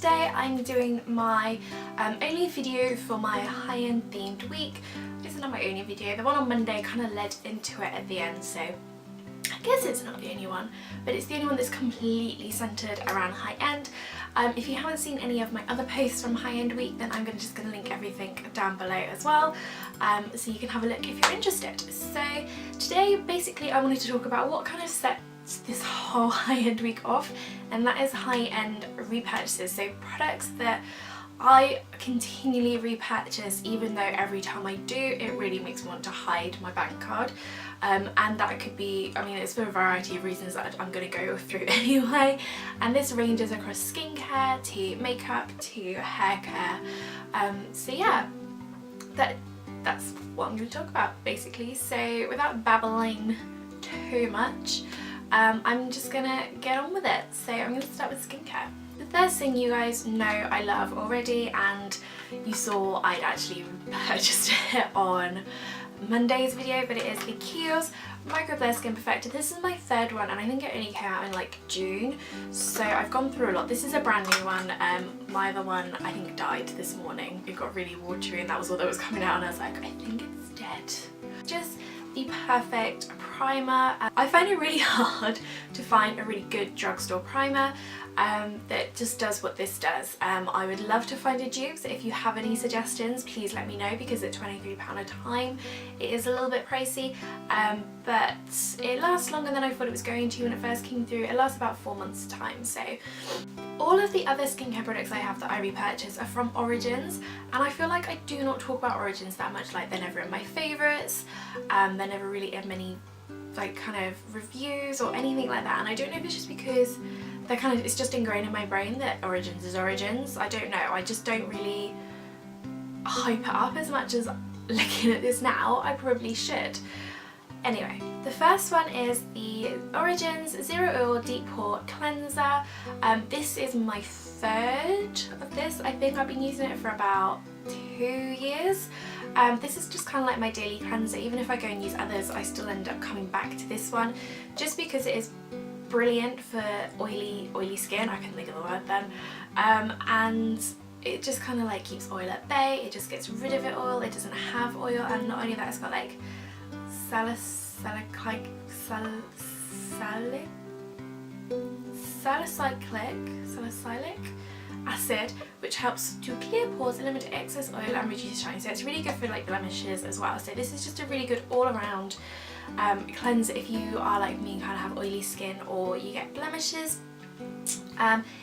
today I'm doing my only video for my high-end themed week. This is not my only video, the one on Monday kind of led into it at the end, so I guess it's not the only one, but it's the only one that's completely centred around high-end. If you haven't seen any of my other posts from high-end week, then I'm just going to link everything down below as well, so you can have a look if you're interested. So today basically I wanted to talk about what kind of sets this whole high-end week off, and that is high-end repurchases, so products that I continually repurchase even though every time I do it really makes me want to hide my bank card. And that could be, I mean, it's for a variety of reasons that I'm going to go through anyway, and this ranges across skincare to makeup to hair care, so yeah, that's what I'm going to talk about basically. So without babbling too much, I'm just gonna get on with it. So I'm going to start with skincare. The first thing you guys know I love already, and you saw I'd actually purchased it on Monday's video, but it is the Kiehls Micro Blur Skin Perfector. This is my third one, and I think it only came out in like June, so I've gone through a lot. This is a brand new one. My other one I think died this morning. It got really watery and that was all that was coming out, and I was like, I think it's dead. Just the perfect primer. I find it really hard to find a really good drugstore primer that just does what this does. I would love to find a dupe, so if you have any suggestions please let me know, because at £23 a time it is a little bit pricey, but it lasts longer than I thought it was going to when it first came through. It lasts about 4 months time. So all of the other skincare products I have that I repurchase are from Origins, and I feel like I do not talk about Origins that much. Like, they're never in my favourites, they're never really in many like kind of reviews or anything like that, and I don't know if it's just because they're kind of, it's just ingrained in my brain that Origins is Origins. I don't know, I just don't really hype it up as much as looking at this now I probably should. Anyway, the first one is the Origins Zero Oil Deep Pore Cleanser. This is my third of this. I think I've been using it for about 2 years. This is just kind of like my daily cleanser. Even if I go and use others, I still end up coming back to this one just because it is brilliant for oily skin. I couldn't think of the word then. And it just kind of like keeps oil at bay. It just gets rid of it all. It doesn't have oil, and not only that, it's got like salicylic acid, which helps to clear pores, eliminate excess oil and reduce shine. So it's really good for like blemishes as well. So this is just a really good all-around cleanser if you are like me and kind of have oily skin or you get blemishes.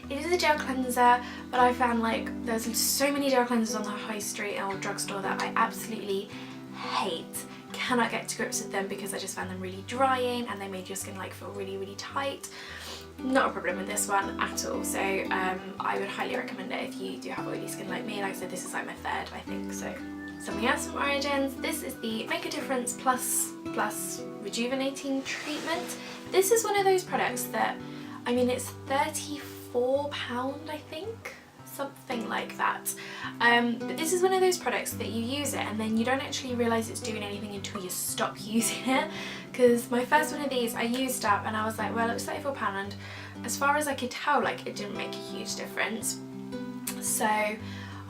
It is a gel cleanser, but I found like there's so many gel cleansers on the high street or drugstore that I absolutely hate. Cannot get to grips with them because I just found them really drying and they made your skin like feel really tight. Not a problem with this one at all, so I would highly recommend it if you do have oily skin like me. Like I said, this is like my third, I think. So something else from Origins, this is the Make a Difference Plus Rejuvenating Treatment. This is one of those products that, I mean, it's £34 I think, something like that, but this is one of those products that you use it and then you don't actually realise it's doing anything until you stop using it. Because my first one of these I used up and I was like, well, it was £34, and as far as I could tell, like, it didn't make a huge difference, so I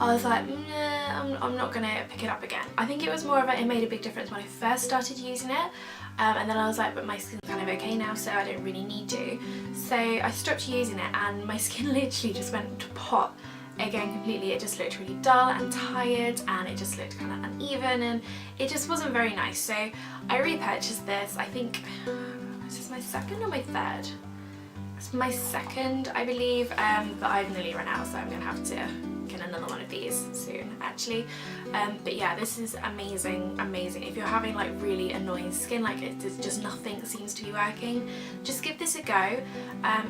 was like, nah, I'm not gonna pick it up again. I think it was more of it made a big difference when I first started using it, and then I was like, but my skin's kind of okay now, so I don't really need to. So I stopped using it and my skin literally just went to pot again completely. It just looked really dull and tired, and it just looked kind of uneven, and it just wasn't very nice. So I repurchased this. I think, is this my second or my third? It's my second, I believe, but I've nearly run out, so I'm gonna have to get another one of these soon actually. But yeah, this is amazing if you're having like really annoying skin, like it's just nothing seems to be working. Just give this a go,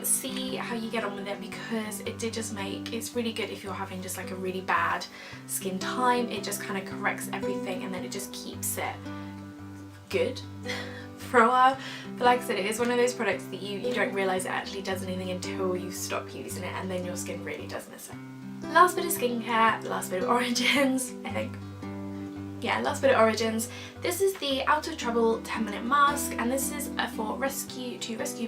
see how you get on with it, because it did just make, it's really good if you're having just like a really bad skin time. It just kind of corrects everything and then it just keeps it good for a while. But like I said, it is one of those products that you don't realise it actually does anything until you stop using it, and then your skin really does miss it. Last bit of skincare, last bit of Origins, I think. yeah, last bit of origins. This is the Out of Trouble 10-minute mask, and this is for rescue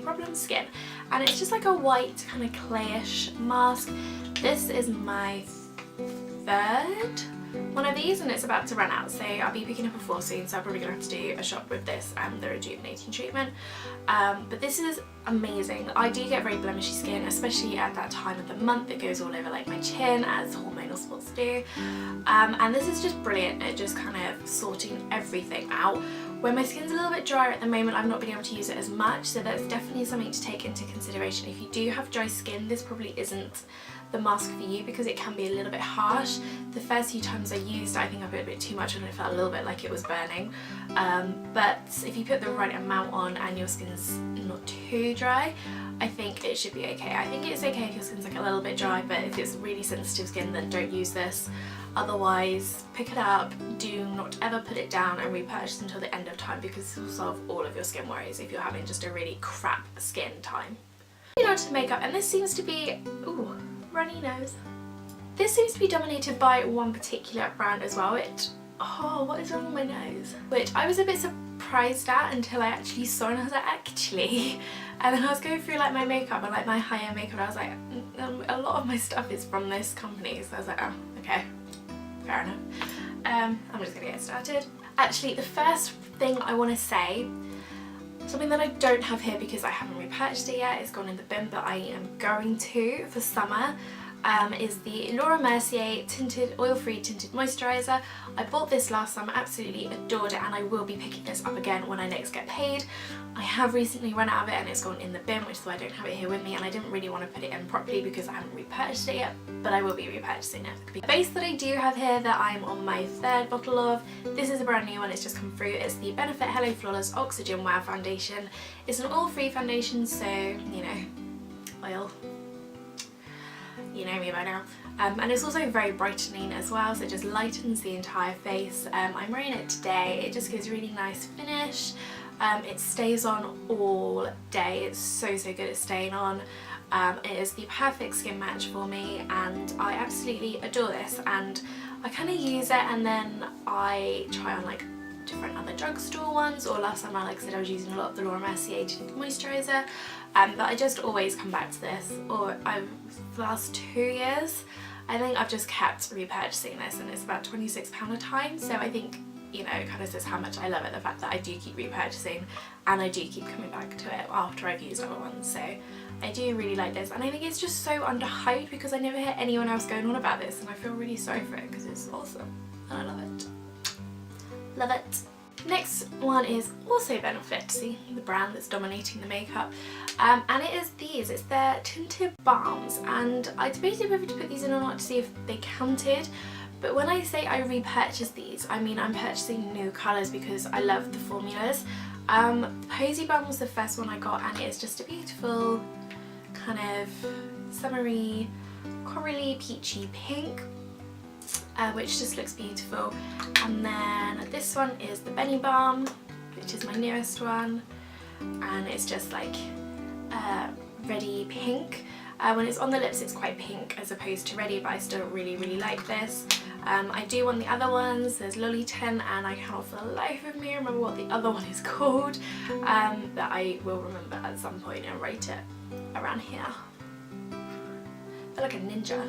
problem skin, and it's just like a white kind of clayish mask. This is my third one of these, and it's about to run out, so I'll be picking up a fourth soon, so I'm probably gonna have to do a shot with this and the Rejuvinating treatment. But this is amazing. I do get very blemishy skin, especially at that time of the month. It goes all over like my chin, as hormonal spots do, and this is just brilliant at just kind of sorting everything out. When my skin's a little bit drier at the moment, I've not been able to use it as much, so that's definitely something to take into consideration. If you do have dry skin, this probably isn't the mask for you, because it can be a little bit harsh. The first few times I used it, I think I put a bit too much on, and it felt a little bit like it was burning. But if you put the right amount on and your skin's not too dry, I think it should be okay. I think it's okay if your skin's like a little bit dry, but if it's really sensitive skin, then don't use this. Otherwise, pick it up, do not ever put it down and repurchase until the end of time, because this will solve all of your skin worries if you're having just a really crap skin time. Moving on to makeup, and this seems to be, ooh, runny nose. This seems to be dominated by one particular brand as well, which, oh, what is wrong with my nose? Which I was a bit surprised at until I actually saw it, and I was like, actually. And then I was going through like my makeup and like my high-end makeup, and I was like, a lot of my stuff is from this company, so I was like, oh, okay. Fair enough. I'm just gonna get started. Actually, the first thing I want to say, something that I don't have here because I haven't repurchased it yet, it's gone in the bin, but I am going to for summer, is the Mercier Tinted Oil-Free Tinted Moisturiser. I bought this last summer, absolutely adored it, and I will be picking this up again when I next get paid. I have recently run out of it and it's gone in the bin, which is why I don't have it here with me, and I didn't really want to put it in properly because I haven't repurchased it yet, but I will be repurchasing it. The base that I do have here that I'm on my third bottle of, this is a brand new one, it's just come through. It's the Benefit Hello Flawless Oxygen Wear Foundation. It's an oil-free foundation, so, you know, oil. You know me by now. And it's also very brightening as well, so it just lightens the entire face. I'm wearing it today. It just gives a really nice finish. It stays on all day. It's so good at staying on. It is the perfect skin match for me, and I absolutely adore this. And I kind of use it and then I try on like different other drugstore ones, or last time, like I said, I was using a lot of the Mercier Moisturiser, but I just always come back to this. Or the last 2 years I think I've just kept repurchasing this, and it's about £26 a time, so I think, you know, it kind of says how much I love it, the fact that I do keep repurchasing and I do keep coming back to it after I've used other ones. So I do really like this, and I think it's just so underhyped because I never hear anyone else going on about this, and I feel really sorry for it because it's awesome and I love it. Love it. Next one is also Benefit, see the brand that's dominating the makeup, and it is these. It's their Tinted Balms, and I debated whether to put these in or not to see if they counted, but when I say I repurchase these, I mean I'm purchasing new colours because I love the formulas. PosieBalm was the first one I got, and it is just a beautiful kind of summery, corally, peachy pink, which just looks beautiful. And then this one is the BeneBalm, which is my newest one, and it's just like reddy pink. When it's on the lips it's quite pink as opposed to reddy, but I still really like this. I do want the other ones. There's Lolly 10, and I cannot for the life of me remember what the other one is called, but I will remember at some point and write it around here. I feel like a ninja.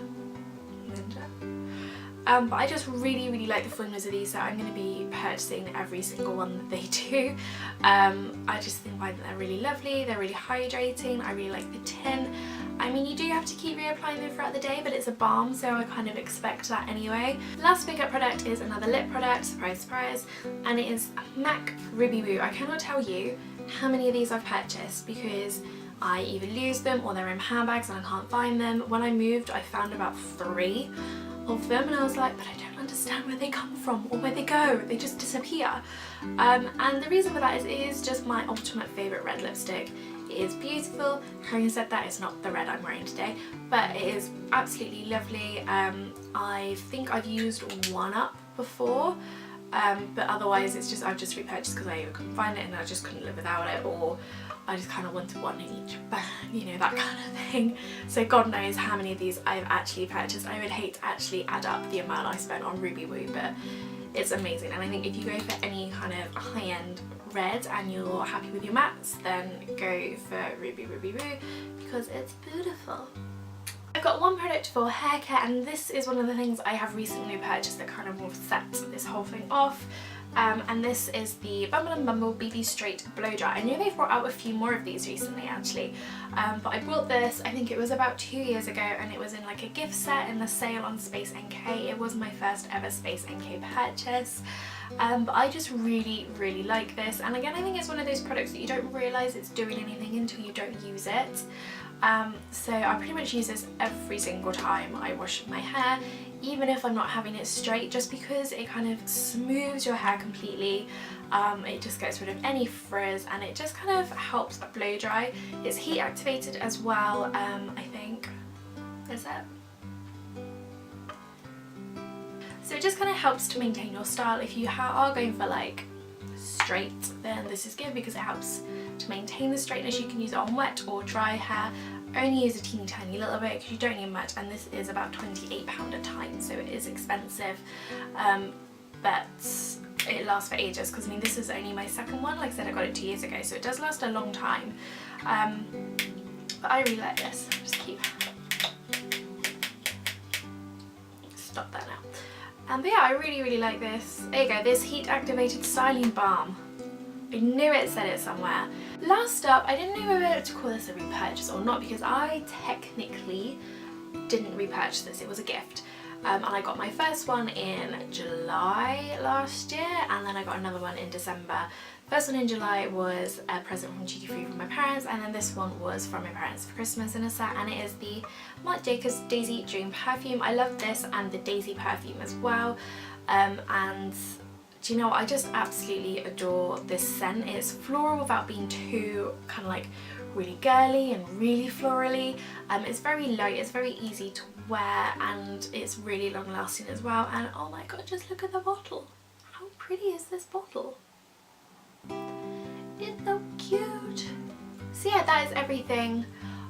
But I just really like the formulas of these, so I'm going to be purchasing every single one that they do. I just find that they're really lovely, they're really hydrating, I really like the tin. I mean, you do have to keep reapplying them throughout the day, but it's a balm, so I kind of expect that anyway. The last makeup product is another lip product, surprise surprise, and it is MAC Ruby Woo. I cannot tell you how many of these I've purchased because I either lose them or they're in handbags and I can't find them. When I moved I found about 3 of them, and I was like, but I don't understand where they come from or where they go, they just disappear. And the reason for that is it is just my ultimate favourite red lipstick. It is beautiful. Having said that, it's not the red I'm wearing today, but it is absolutely lovely. I think I've used 1UP before, but otherwise it's just I've just repurchased because I either couldn't find it and I just couldn't live without it, or I just kind of wanted one in each bag, you know, that kind of thing. So God knows how many of these I've actually purchased. I would hate to actually add up the amount I spent on Ruby Woo, but it's amazing. And I think if you go for any kind of high-end red and you're happy with your mattes, then go for Ruby Woo because it's beautiful. I've got one product for hair care, and this is one of the things I have recently purchased that kind of will set this whole thing off. And this is the Bumble BB Straight Blow Dry. I know they've brought out a few more of these recently actually, but I bought this, I think it was about 2 years ago, and it was in like a gift set in the sale on Space NK. It was my first ever Space NK purchase, but I just really like this. And again, I think it's one of those products that you don't realise it's doing anything until you don't use it. So I pretty much use this every single time I wash my hair, even if I'm not having it straight, just because it kind of smooths your hair completely. It just gets rid of any frizz, and it just kind of helps blow dry. It's heat activated as well, I think. Is it? So it just kind of helps to maintain your style. If you are going for like straight, then this is good because it helps to maintain the straightness. You can use it on wet or dry hair. Only use a teeny tiny little bit because you don't need much, and this is about £28 a time, so it is expensive, but it lasts for ages because I mean this is only my second one. Like I said, I got it 2 years ago, so it does last a long time, but I really like this. Just keep stop that now. But yeah, I really like this. There you go, this heat activated styling balm. I knew it said it somewhere. Last up, I didn't know whether to call this a repurchase or not because I technically didn't repurchase this, it was a gift. And I got my first one in July last year, and then I got another one in December. First one in July was a present from Duty Free from my parents, and then this one was from my parents for Christmas in a set, and it is the Marc Jacobs Daisy Dream perfume. I love this and the Daisy perfume as well, and do you know what? I just absolutely adore this scent. It's floral without being too kind of like really girly and really florally. It's very light, it's very easy to wear, and it's really long lasting as well. And oh my god, just look at the bottle. How pretty is this bottle? It's so cute. So yeah, that is everything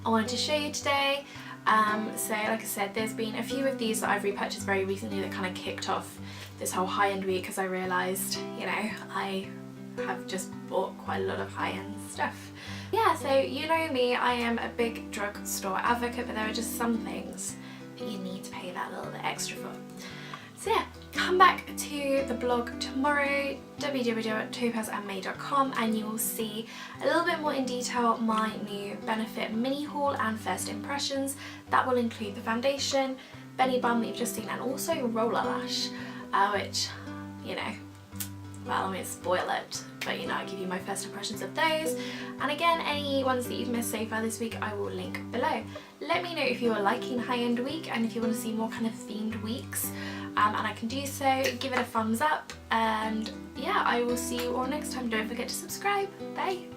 I wanted to show you today. So like I said, there's been a few of these that I've repurchased very recently that kind of kicked off this whole high-end week because I realised, you know, I have just bought quite a lot of high-end stuff. Yeah, so you know me, I am a big drugstore advocate, but there are just some things that you need to pay that little bit extra for. So yeah, come back to the blog tomorrow, www.topazandmay.com, and you will see a little bit more in detail my new Benefit mini haul and first impressions. That will include the foundation, BeneBalm that you've just seen, and also Roller Lash, which, you know, well, I won't spoil it, but you know, I'll give you my first impressions of those. And again, any ones that you've missed so far this week, I will link below. Let me know if you are liking high-end week and if you want to see more kind of themed weeks, and I can do so. Give it a thumbs up, and yeah, I will see you all next time. Don't forget to subscribe. Bye!